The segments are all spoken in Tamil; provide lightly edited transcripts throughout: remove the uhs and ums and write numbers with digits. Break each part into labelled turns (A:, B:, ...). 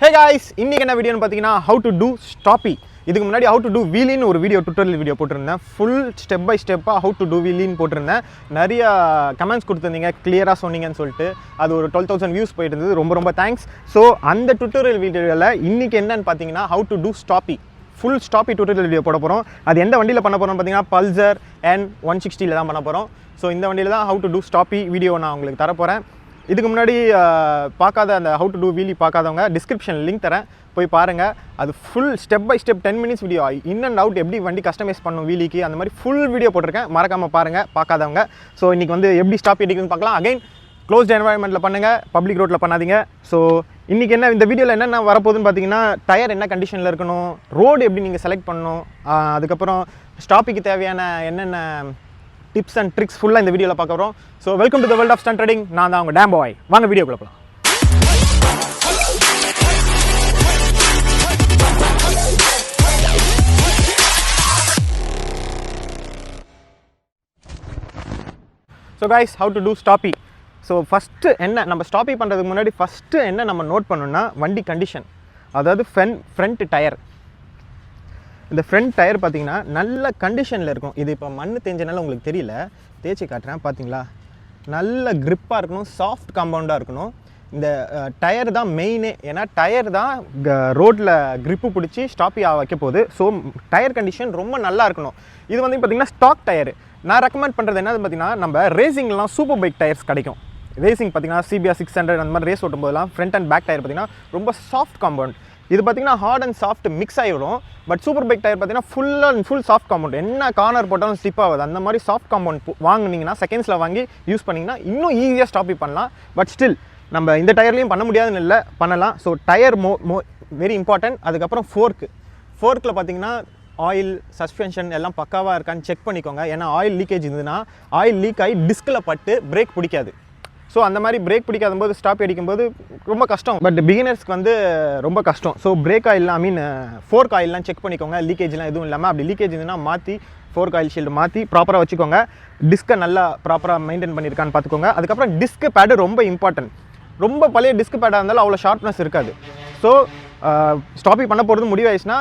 A: Hey guys, இன்னைக்கு என்ன வீடியோன்னு பார்த்தீங்கன்னா how to do Stoppie. இதுக்கு முன்னாடி how to do Wheelie ஒரு வீடியோ டுட்டோரியல் வீடியோ போட்டுருந்தேன். ஃபுல் ஸ்டெப் பை ஸ்டெப்பாக how to do Wheelie போட்டிருந்தேன். நிறைய கமெண்ட்ஸ் கொடுத்துருந்தீங்க, கிளியராக சொன்னீங்கன்னு சொல்லிட்டு. அது ஒரு 12,000 வியூஸ் போயிட்டு இருந்தது. ரொம்ப தேங்க்ஸ். ஸோ அந்த டுட்டோரியல் வீடியோவில் இன்னைக்கு என்னன்னு பார்த்தீங்கன்னா how to do Stoppie. Full Stoppie tutorial video போட போகிறோம். அது எந்த வண்டியில் பண்ண போகிறோம்னு பார்த்தீங்கன்னா Pulsar N160 தான் பண்ண போகிறோம். ஸோ இந்த வண்டியில் தான் how to do Stoppie video நான் உங்களுக்கு தரப்போகிறேன். இதுக்கு முன்னாடி பார்க்காத அந்த how to do Wheelie பார்க்காதவங்க டிஸ்கிரிப்ஷன் லிங்க் தரேன், போய் பாருங்கள். அது full step by step 10 minutes video, in and out எப்படி வண்டி கஸ்டமைஸ் பண்ணும் வீலிக்கு, அந்த மாதிரி ஃபுல் வீடியோ போட்டிருக்கேன். மறக்காமல் பாருங்கள் பார்க்காதவங்க. ஸோ இன்றைக்கி வந்து எப்படி ஸ்டாப்பி அடிக்குதுன்னு பார்க்கலாம். அகைன் க்ளோஸ்ட் என்வாயன்மெண்ட்டில் பண்ணுங்கள், பப்ளிக் ரோட்டில் பண்ணாதீங்க. ஸோ இன்றைக்கி என்ன இந்த வீடியோவில் என்னென்ன வரப்போகுதுன்னு பார்த்தீங்கன்னா, டயர் என்ன கண்டிஷனில் இருக்கணும், ரோடு எப்படி நீங்கள் செலக்ட் பண்ணணும், அதுக்கப்புறம் ஸ்டாப்பிக்கு தேவையான என்னென்ன டிப்ஸ் அண்ட் ட்ரிக்ஸ் ஃபுல்லாக இந்த வீடியோவில் பார்க்க போகிறோம். So welcome to the world of stunt riding. நான் தான் உங்கள் Damboy. வாங்க வீடியோக்குள்ள போகலாம். So guys, how to do Stoppie. So first என்ன நம்ம ஸ்டாப்பி பண்ணுறதுக்கு முன்னாடி ஃபஸ்ட்டு என்ன நம்ம நோட் பண்ணணும்னா வண்டி கண்டிஷன். அதாவது ஃப்ரண்ட் டயர். இந்த ஃப்ரண்ட் டயர் பார்த்தீங்கன்னா நல்ல கண்டிஷனில் இருக்கும். இது இப்போ மண் தேஞ்சனால உங்களுக்கு தெரியல, தேய்ச்சி காட்டுறேன் பார்த்தீங்களா. நல்ல க்ரிப்பாக இருக்கணும், சாஃப்ட் காம்பவுண்டாக இருக்கணும். இந்த டயர் தான் மெயினே. ஏன்னா டயர் தான் ரோட்டில் க்ரிப்பு பிடிச்சி ஸ்டாப்பியாக வைக்க போகுது. ஸோ டயர் கண்டிஷன் ரொம்ப நல்லா இருக்கணும். இது வந்து பார்த்திங்கன்னா ஸ்டாக் டயரு. நான் ரெக்கமெண்ட் பண்ணுறது என்னது பார்த்தீங்கன்னா, நம்ம ரேசிங்லாம் சூப்பர் பைக் டயர்ஸ் கிடைக்கும். ரேசிங் பார்த்தீங்கன்னா CBR 600 அந்த மாதிரி ரேஸ் ஓட்டும் போதெல்லாம் ஃப்ரண்ட் அண்ட் பேக் டயர் பார்த்தீங்கன்னா ரொம்ப சாஃப்ட் காம்பவுண்ட். இது பார்த்தீங்கன்னா ஹார்ட் அண்ட் சாஃப்ட் மிக்ஸ் ஆகிடும். பட் சூப்பர் பைக் டயர் பார்த்தீங்கன்னா ஃபுல் சாஃப்ட் காம்பவுண்ட். என்ன கார்னர் போட்டாலும் ஸ்லிப் ஆகுது. அந்த மாதிரி சாஃப்ட் காம்பவுண்ட் வாங்கினீங்கன்னா, செகண்ட்ஸில் வாங்கி யூஸ் பண்ணிங்கன்னா இன்னும் ஈஸியாக ஸ்டாப்பி பண்ணலாம். பட் ஸ்டில் நம்ம இந்த டயர்லையும் பண்ண முடியாதுன்னு இல்லை, பண்ணலாம். So tyre very important. அதுக்கப்புறம் ஃபோர்க்கில் பார்த்தீங்கன்னா ஆயில் சஸ்பென்ஷன் எல்லாம் பக்காவாக இருக்கான்னு செக் பண்ணிக்கோங்க. ஏன்னா ஆயில் லீக்கேஜ் இருந்ததுன்னா ஆயில் லீக் ஆகி டிஸ்கில் பட்டு பிரேக் பிடிக்காது. ஸோ அந்த மாதிரி பிரேக் பிடிக்காத போது ஸ்டாப் அடிக்கும்போது ரொம்ப கஷ்டம். பட் பிகினர்ஸ்க்கு வந்து ரொம்ப கஷ்டம். ஸோ பிரேக் ஆயில்லாம் ஃபோர்க் ஆயில்லாம் செக் பண்ணிக்கோங்க, லீக்கேஜ்லாம் எதுவும் இல்லாமல். அப்படி லீக்கேஜ் இருந்ததுன்னா மாற்றி ஃபோர்க் ஆயில் ஷீல்டு மாற்றி ப்ராப்பராக வச்சுக்கோங்க. டிஸ்கை நல்லா ப்ராப்பராக மெயின்டைன் பண்ணியிருக்கான்னு பார்த்துக்கோங்க. அதுக்கப்புறம் டிஸ்க் பேடு ரொம்ப இம்பார்ட்டன்ட். ரொம்ப பழைய டிஸ்க் பேடாக இருந்தாலும் அவ்வளோ ஷார்ப்னஸ் இருக்காது. ஸோ ஸ்டாப்பி பண்ண போகிறது முடிவாயிடுச்சுன்னா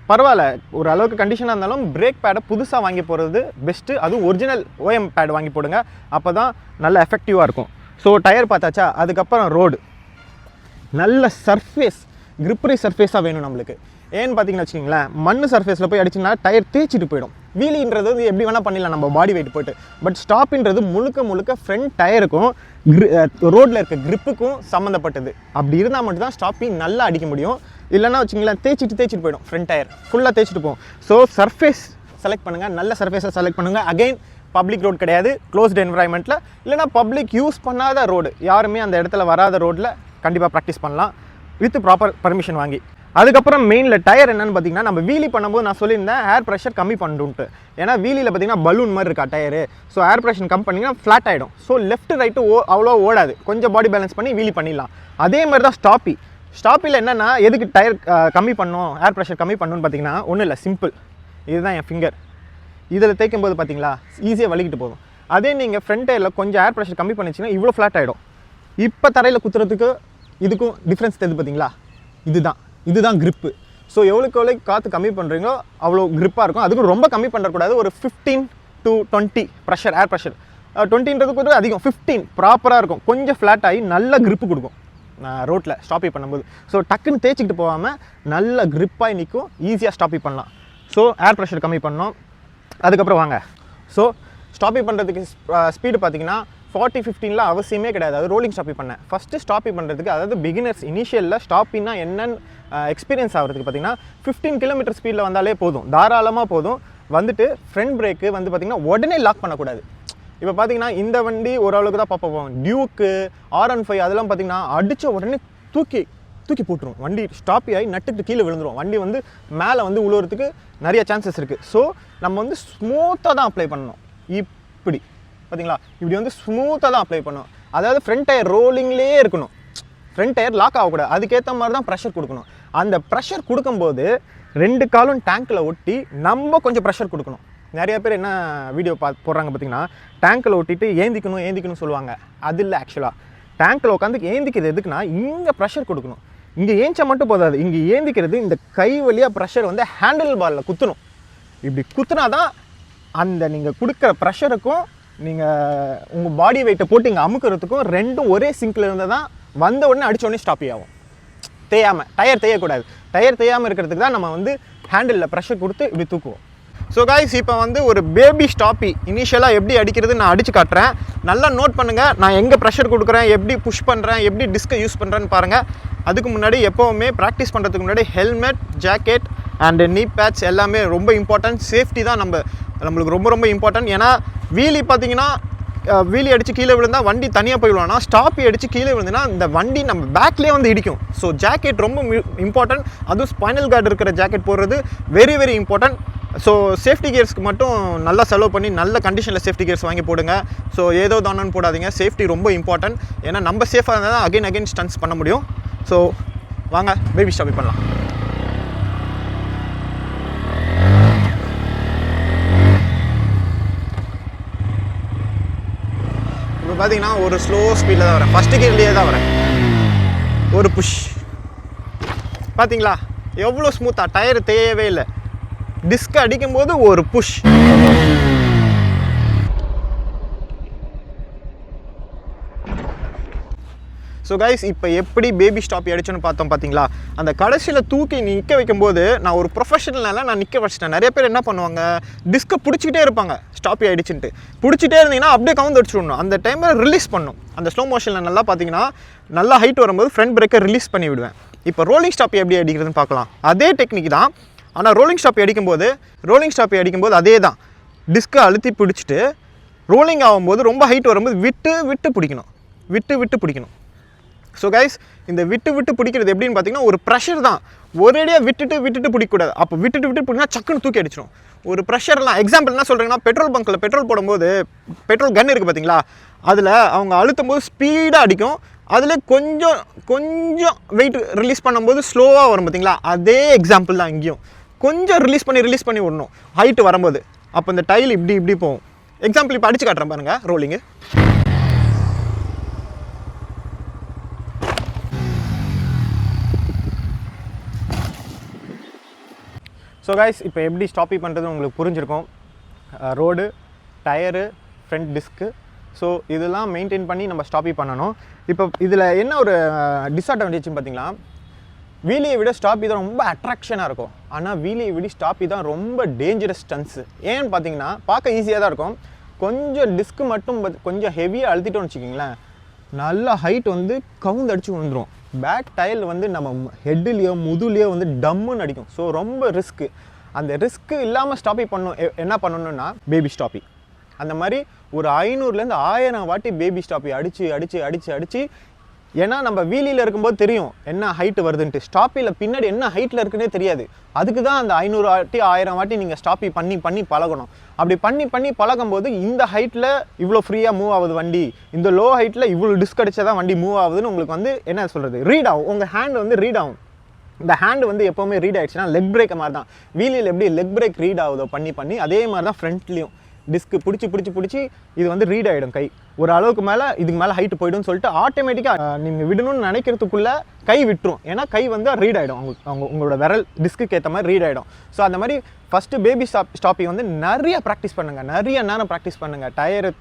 A: பரவாயில்ல, ஒரு அளவுக்கு கண்டிஷனாக இருந்தாலும் பிரேக் பேடை புதுசாக வாங்கி போகிறது பெஸ்ட்டு. அதுவும் ஒரிஜினல் OM பேட் வாங்கி போடுங்க, அப்போ தான் நல்ல எஃபெக்டிவாக இருக்கும். ஸோ டயர் பார்த்தாச்சா. அதுக்கப்புறம் ரோடு நல்ல சர்ஃபேஸ், கிரிப்பரி சர்ஃபேஸாக வேணும் நம்மளுக்கு. ஏன்னு பார்த்தீங்கன்னு வச்சுக்கிங்களேன், மண் சர்ஃபேஸில் போய் அடிச்சுன்னா டயர் தேய்ச்சிட்டு போயிடும். வீலின்றது வந்து எப்படி வேணால் பண்ணிடலாம் நம்ம பாடி வெயிட் போய்ட்டு. பட் ஸ்டாப்பின்றது முழுக்க ஃப்ரண்ட் டயருக்கும் ரோட்டில் இருக்க கிரிப்புக்கும் சம்மந்தப்பட்டது. அப்படி இருந்தால் மட்டும்தான் ஸ்டாப்பி நல்லா அடிக்க முடியும். இல்லைன்னா வச்சுங்களேன் தேய்ச்சிட்டு போயிடும். ஃப்ரண்ட் டயர் ஃபுல்லாக தேய்ச்சிட்டு போகும். ஸோ சர்ஃபேஸ் செலக்ட் பண்ணுங்கள், நல்ல சர்ஃபேஸை செலக்ட் பண்ணுங்கள். அகைன் பப்ளிக் ரோடு கிடையாது, க்ளோஸ்டு என்வரான்மெண்ட்டில் இல்லைனா பப்ளிக் யூஸ் பண்ணாத ரோடு, யாருமே அந்த இடத்துல வராத ரோட்டில் கண்டிப்பாக ப்ராக்டிஸ் பண்ணலாம் வித் ப்ராப்பர் பர்மிஷன் வாங்கி. அதுக்கப்புறம் மெயினில் டயர் என்னென்னு பார்த்தீங்கன்னா, நம்ம வீலி பண்ணும்போது நான் சொல்லியிருந்தேன் ஏர் ப்ரெஷர் கம்மி பண்ணுன்ட்டு. ஏன்னா வீலியில் பார்த்தீங்கன்னா பலூன் மாதிரி இருக்கா டயரு. ஸோ ஏர் ப்ரெஷர் கம்மி பண்ணிங்கன்னா ஃப்ளாட் ஆகிடும். ஸோ லெஃப்ட் ரைட்டு அவ்வளோ ஓடாது, கொஞ்சம் பாடி பேலன்ஸ் பண்ணி வீலி பண்ணிடலாம். அதே மாதிரி தான் ஸ்டாப்பியில் என்னென்னா, எதுக்கு டயர் கம்மி பண்ணணும், ஏர் ப்ரெஷர் கம்மி பண்ணணும்னு பார்த்தீங்கன்னா ஒன்றும் இல்லை, சிம்பிள். இதுதான் என் ஃபிங்கர். இதில் தேய்க்கும் போது பார்த்தீங்களா ஈஸியாக வலிக்கிட்டு போகும். அதே நீங்கள் ஃப்ரண்ட் டயரில் கொஞ்சம் ஏர் ப்ரெஷர் கம்மி பண்ணிச்சிங்கன்னா இவ்வளோ ஃப்ளாட் ஆகிடும். இப்போ தரையில் குத்துறதுக்கு இதுக்கும் டிஃப்ரென்ஸ் தெரியுது பார்த்தீங்களா. இதுதான் grip. ஸோ எவ்வளோக்கு காற்று கம்மி பண்ணுறீங்களோ அவ்வளோ grip-ஆக இருக்கும். அதுக்கும் ரொம்ப கம்மி பண்ணக்கூடாது. ஒரு 15 to 20 ப்ரெஷர், ஏர் ப்ரெஷர் 20ன்றது கொஞ்சம் அதிகம், 15 ப்ராப்பராக இருக்கும். கொஞ்சம் ஃப்ளாட் ஆகி நல்ல grip கொடுக்கும் ரோட்டில் ஸ்டாப்பி பண்ணும்போது. ஸோ டக்குன்னு தேய்ச்சிக்கிட்டு போகாமல் நல்ல grip-ஆகி நிற்கும், ஈஸியாக ஸ்டாப்பி பண்ணலாம். ஸோ ஏர் ப்ரெஷர் கம்மி பண்ணோம். அதுக்கப்புறம் வாங்க. ஸோ ஸ்டாப்பி பண்ணுறதுக்கு ஸ்பீடு பார்த்தீங்கன்னா 40-15லாம் அவசியமே கிடையாது. அது ரோலிங் ஸ்டாப்பி பண்ணேன். ஃபஸ்ட்டு ஸ்டாப்பி பண்ணுறதுக்கு, அதாவது பிகினர்ஸ் இனிஷியலில் ஸ்டாப்பின்னா என்னன்னு எக்ஸ்பீரியன்ஸ் ஆகிறதுக்கு பார்த்தீங்கன்னா 15 km ஸ்பீடில் வந்தாலே போதும், தாராளமாக போதும். வந்துட்டு ஃப்ரண்ட் பிரேக்கு வந்து பார்த்திங்கன்னா உடனே லாக் பண்ணக்கூடாது. இப்போ பார்த்தீங்கன்னா இந்த வண்டி ஓரளவுக்கு தான் பார்ப்போம். டியூக்கு R15 அதெல்லாம் பார்த்திங்கன்னா அடித்த உடனே தூக்கி போட்டுரும். வண்டி ஸ்டாப்பி ஆகி நட்டுட்டு கீழே விழுந்துடும். வண்டி வந்து மேலே வந்து உழுவுறதுக்கு நிறைய சான்சஸ் இருக்குது. ஸோ நம்ம வந்து ஸ்மூத்தாக தான் அப்ளை பண்ணணும். இப்படி பார்த்தீங்களா, இப்படி வந்து ஸ்மூத்தாக தான் அப்ளை பண்ணணும். அதாவது ஃப்ரண்ட் டயர் ரோலிங்லேயே இருக்கணும், ஃப்ரண்ட் டயர் லாக் ஆகக்கூடாது. அதுக்கேற்ற மாதிரி தான் ப்ரெஷர் கொடுக்கணும். அந்த ப்ரெஷர் கொடுக்கும்போது 2 காலும் டேங்க்கில் ஒட்டி நம்ம கொஞ்சம் ப்ரெஷர் கொடுக்கணும். நிறைய பேர் என்ன வீடியோ போடுறாங்க பார்த்தீங்கன்னா, டேங்க்கில் ஒட்டிட்டு ஏந்திக்கணும் சொல்லுவாங்க. அது இல்லை, ஆக்சுவலாக டேங்க்கில் உட்காந்து ஏந்திக்கிறது எதுக்குன்னா இங்கே ப்ரெஷர் கொடுக்கணும். இங்கே ஏஞ்சா மட்டும் போதாது, இங்கே ஏந்திக்கிறது இந்த கை வழியாக ப்ரெஷர் வந்து ஹேண்டில் பாரில் குத்தணும். இப்படி குத்துனா தான் அந்த நீங்கள் கொடுக்குற ப்ரெஷருக்கும் நீங்கள் உங்கள் பாடி வெயிட்டை போட்டு இங்கே அமுக்கிறதுக்கும் ரெண்டும் ஒரே சிங்கில் இருந்தால் தான் வந்த உடனே அடித்த உடனே ஸ்டாப்பி ஆகும். தேயாமல், டயர் தேயக்கூடாது. டயர் தேயாமல் இருக்கிறதுக்கு தான் நம்ம வந்து ஹேண்டிலில் ப்ரெஷர் கொடுத்து இப்படி தூக்குவோம். ஸோ காய்ஸ், இப்போ வந்து ஒரு பேபி ஸ்டாப்பி இனிஷியலாக எப்படி அடிக்கிறது நான் அடித்து காட்டுறேன். நல்லா நோட் பண்ணுங்கள். நான் எங்கே ப்ரெஷர் கொடுக்குறேன், எப்படி புஷ் பண்ணுறேன், எப்படி டிஸ்கை யூஸ் பண்ணுறேன்னு பாருங்கள். அதுக்கு முன்னாடி எப்போவுமே ப்ராக்டிஸ் பண்ணுறதுக்கு முன்னாடி ஹெல்மெட், ஜாக்கெட் அண்டு நீ பேட்ச் எல்லாமே ரொம்ப இம்பார்ட்டன்ட். சேஃப்டி தான் நம்மளுக்கு ரொம்ப ரொம்ப இம்பார்ட்டன்ட். ஏன்னா வீலி பார்த்தீங்கன்னா வீலி அடித்து கீழே விழுந்தால் வண்டி தனியாக போயிடுவானா, ஸ்டாப்பி அடித்து கீழே விழுந்துன்னா இந்த வண்டி நம்ம பேக்லேயே வந்து இடிக்கும். ஸோ ஜாக்கெட் ரொம்ப இம்பார்ட்டன்ட். அதுவும் ஸ்பைனல் கார்டு இருக்கிற ஜாக்கெட் போடுறது very very important. So safety கியர்ஸ்க்கு மட்டும் நல்லா செலவு பண்ணி நல்ல கண்டிஷனில் சேஃப்டி கியர்ஸ் வாங்கி போடுங்க. ஸோ ஏதோ தானோன்னு போடாதீங்க. சேஃப்டி ரொம்ப இம்பார்ட்டன்ட். ஏன்னா நம்ம சேஃபாக இருந்தால் தான் அகைன் ஸ்டன்ட்ஸ் பண்ண முடியும். ஸோ வாங்க பேபி ஸ்டாப்பி பண்ணலாம். இப்போ பார்த்தீங்கன்னா ஒரு ஸ்லோ ஸ்பீடில் தான் வரேன். ஃபஸ்ட்டு கியர்லேயே தான் வரேன். ஒரு புஷ் பார்த்தீங்களா எவ்வளோ ஸ்மூத்தாக, டயர் தேயவே இல்லை. டிஸ்க் அடிக்கும்போது ஒரு புஷ். ஸோ கைஸ், இப்போ எப்படி பேபி ஸ்டாப்பி அடிச்சோன்னு பார்த்தீங்களா? அந்த கடைசியில் தூக்கி நிற்க வைக்கும்போது நான் ஒரு ப்ரொஃபஷனலாக நான் நிற்க வச்சிட்டேன். நிறைய பேர் என்ன பண்ணுவாங்க, டிஸ்கை பிடிச்சிக்கிட்டே இருப்பாங்க. ஸ்டாப்பி ஆகிடுச்சுன்ட்டு பிடிச்சிட்டே இருந்தீங்கன்னா அப்படியே கவுந்து அடிச்சுடணும். அந்த டைமில் ரிலீஸ் பண்ணும். அந்த ஸ்லோ மோஷனில் நல்லா பார்த்தீங்கன்னா நல்லா ஹைட் வரும்போது ஃப்ரண்ட் பிரேக்கை ரிலீஸ் பண்ணி விடுவேன். இப்போ ரோலிங் ஸ்டாப்பி எப்படி அடிக்கிறதுன்னு பார்க்கலாம். அதே டெக்னிக் தான். ஆனால் ரோலிங் ஸ்டாப்பி அடிக்கும்போது அதே தான். டிஸ்கை அழுத்தி பிடிச்சிட்டு ரோலிங் ஆகும்போது ரொம்ப ஹைட் வரும்போது விட்டு பிடிக்கணும். ஸோ கைஸ், இந்த விட்டு பிடிக்கிறது எப்படின்னு பார்த்தீங்கன்னா ஒரு ப்ரெஷர் தான். ஒரேடியாக விட்டுட்டு பிடிக்கக்கூடாது. அப்போ விட்டு பிடிக்கினா சக்குன்னு தூக்கி அடிச்சிடும். ஒரு ப்ரெஷர்லாம் எக்ஸாம்பிள் என்ன சொல்கிறீங்கன்னா, பெட்ரோல் பங்க்கில் பெட்ரோல் போடும்போது பெட்ரோல் கன் இருக்குது பார்த்தீங்களா, அதில் அவங்க அழுத்தும் போது ஸ்பீடாக அடிக்கும். அதில் கொஞ்சம் வெயிட் ரிலீஸ் பண்ணும்போது ஸ்லோவாக வரும் பார்த்தீங்களா, அதே எக்ஸாம்பிள் தான் இங்கேயும். கொஞ்சம் ரிலீஸ் பண்ணி விடணும் ஹைட்டு வரும்போது. அப்போ இந்த டைல் இப்படி போகும். எக்ஸாம்பிள் இப்போ அடித்து காட்டுறேன் பாருங்கள். ரோலிங்கு ஸோ கைஸ், இப்போ எப்படி ஸ்டாப்பி பண்ணுறது உங்களுக்கு புரிஞ்சிருக்கும். Road, tyre, front disc, so இதெல்லாம் மெயின்டைன் பண்ணி நம்ம ஸ்டாப்பி பண்ணணும். இப்போ இதில் என்ன ஒரு டிஸ்அட்வான்டேஜ்னு பார்த்தீங்கன்னா, வீலியை விட ஸ்டாப்பி தான் ரொம்ப அட்ராக்ஷனாக இருக்கும். ஆனால் வீலியை விட ஸ்டாப்பி தான் ரொம்ப டேஞ்சரஸ் ஸ்டன்ட்ஸு. ஏன்னு பார்த்தீங்கன்னா, பார்க்க ஈஸியாக தான் இருக்கும். கொஞ்சம் டிஸ்க்கு மட்டும் கொஞ்சம் ஹெவியாக அழுத்திட்டோம்னு வச்சுக்கிங்களேன், நல்லா ஹைட் வந்து கவுந்து அடித்து விழுந்துடும். பேக் டயல் வந்து நம்ம ஹெட்டுலேயோ முதுலேயோ வந்து டம்முன்னு அடிக்கும். ஸோ ரொம்ப ரிஸ்க்கு. அந்த ரிஸ்க்கு இல்லாமல் ஸ்டாப்பி என்ன பண்ணணும்னா பேபி ஸ்டாப்பி. அந்த மாதிரி ஒரு 500லேருந்து 1000 வாட்டி பேபி ஸ்டாப்பி அடித்து ஏன்னா நம்ம வீலியில் இருக்கும்போது தெரியும் என்ன ஹைட்டு வருதுன்ட்டு. ஸ்டாப்பியில் பின்னாடி என்ன ஹைட்டில் இருக்குன்னே தெரியாது. அதுக்கு தான் அந்த 500 வாட்டி 1000 வாட்டி நீங்கள் ஸ்டாப்பி பண்ணி பழகணும். அப்படி பண்ணி பழகும்போது இந்த ஹைட்டில் இவ்வளோ ஃப்ரீயாக மூவ் ஆகுது வண்டி, இந்த லோ ஹைட்டில் இவ்வளோ டிஸ்க் அடிச்சா தான் வண்டி மூவ் ஆகுதுன்னு உங்களுக்கு வந்து என்ன சொல்கிறது, ரீட் ஆகும். உங்கள் ஹேண்ட் வந்து ரீட் ஆகும். இந்த ஹேண்டு வந்து எப்போவுமே ரீட் ஆகிடுச்சுன்னா லெக் பிரேக் மாதிரி தான். வீலியில் எப்படி லெக் பிரேக் ரீட் ஆகுதோ பண்ணி அதே மாதிரி தான் ஃப்ரண்ட்லேயும் டிஸ்க்கு பிடிச்சி இது வந்து ரீட் ஆகிடும். கை ஒரு அளவுக்கு மேலே இதுக்கு மேலே ஹைட்டு போய்டும்னு சொல்லிட்டு ஆட்டோமேட்டிக்காக நீங்கள் விடணும்னு நினைக்கிறதுக்குள்ளே கை விட்டுரும். ஏன்னா கை வந்து ரீட் ஆகிடும். உங்களோட விரல் டிஸ்க்கு ஏற்ற மாதிரி ரீட் ஆகிடும். ஸோ அந்த மாதிரி ஃபஸ்ட்டு பேபி ஸ்டாப்பி வந்து நிறைய ப்ராக்டிஸ் பண்ணுங்கள், நிறைய நேரம் ப்ராக்டிஸ் பண்ணுங்கள். டயரு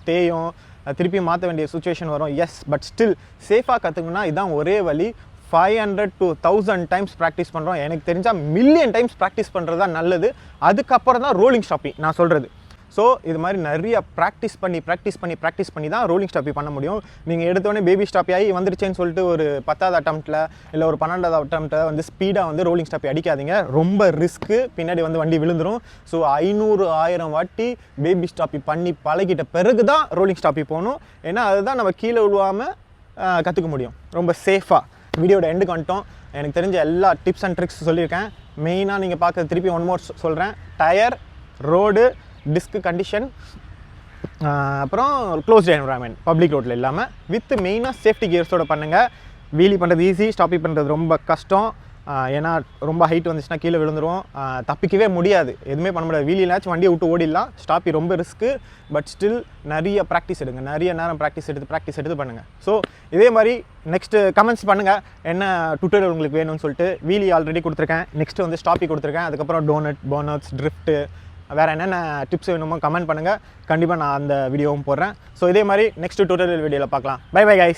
A: தேயும், திருப்பி மாற்ற வேண்டிய சுச்சுவேஷன் வரும். எஸ், பட் ஸ்டில் சேஃபாக கற்றுக்கணுன்னா இதுதான் ஒரே வழி. 500 to 1000 டைம்ஸ் ப்ராக்டிஸ் பண்ணுறோம். எனக்கு தெரிஞ்சால் மில்லியன் டைம்ஸ் ப்ராக்டிஸ் பண்ணுறது தான் நல்லது. அதுக்கப்புறம் தான் ரோலிங் ஸ்டாப்பி நான் சொல்கிறது. ஸோ இது மாதிரி நிறைய ப்ராக்டிஸ் பண்ணி தான் ரோலிங் ஸ்டாப்பி பண்ண முடியும். நீங்கள் எடுத்தோடனே பேபி ஸ்டாப்பி ஆகி வந்துருச்சேன்னு சொல்லிட்டு ஒரு 10வது அட்டம்ப்டில் இல்லை ஒரு 12வது அட்டம்ப்டில் வந்து ஸ்பீடாக வந்து ரோலிங் ஸ்டாப்பி அடிக்காதீங்க. ரொம்ப ரிஸ்க்கு. பின்னாடி வந்து வண்டி விழுந்துடும். ஸோ 500-1000 வாட்டி பேபி ஸ்டாப்பி பண்ணி பழகிட்ட பிறகு தான் ரோலிங் ஸ்டாப்பி போகணும். ஏன்னா அதுதான் நம்ம கீழே விழுவாமல் கற்றுக்க முடியும் ரொம்ப சேஃபாக. வீடியோட எண்டுக்கு வந்துட்டோம். எனக்கு தெரிஞ்ச எல்லா டிப்ஸ் அண்ட் ட்ரிக்ஸ் சொல்லியிருக்கேன். மெயினாக நீங்கள் பார்க்குறது திருப்பி ஒன் மோர் சொல்கிறேன். டயர், ரோடு, டிஸ்க்கு கண்டிஷன், அப்புறம் க்ளோஸ்ட் என்விரான்மெண்ட், பப்ளிக் ரோட்டில் இல்லாமல் வித் மெயினாக சேஃப்டி கியர்ஸோடு பண்ணுங்கள். வீலி பண்ணுறது ஈஸி, ஸ்டாப்பி பண்ணுறது ரொம்ப கஷ்டம். ஏன்னா ரொம்ப ஹைட் வந்துச்சுன்னா கீழே விழுந்துரும், தப்பிக்கவே முடியாது, எதுவுமே பண்ண முடியாது. வீலினாச்சும் வண்டியை விட்டு ஓடிடலாம், ஸ்டாப்பி ரொம்ப ரிஸ்க்கு. பட் ஸ்டில் நிறைய ப்ராக்டிஸ் எடுங்க, நிறைய நேரம் ப்ராக்டிஸ் எடுத்து பண்ணுங்கள். ஸோ இதே மாதிரி நெக்ஸ்ட்டு கமெண்ட்ஸ் பண்ணுங்கள் என்ன டுட்டோரியல் உங்களுக்கு வேணும்னு சொல்லிட்டு. வீலி ஆல்ரெடி கொடுத்துருக்கேன், நெக்ஸ்ட்டு வந்து ஸ்டாப்பி கொடுத்துருக்கேன், அதுக்கப்புறம் டோனட், போனட்ஸ், ட்ரிஃப்ட்டு, வேறு என்னென்ன டிப்ஸ் வேணுமோ கமெண்ட் பண்ணுங்கள், கண்டிப்பாக நான் அந்த வீடியோவும் போடுறேன். ஸோ இதே மாதிரி நெக்ஸ்ட் டுட்டோரியல் வீடியோவில் பார்க்கலாம். Bye bye guys.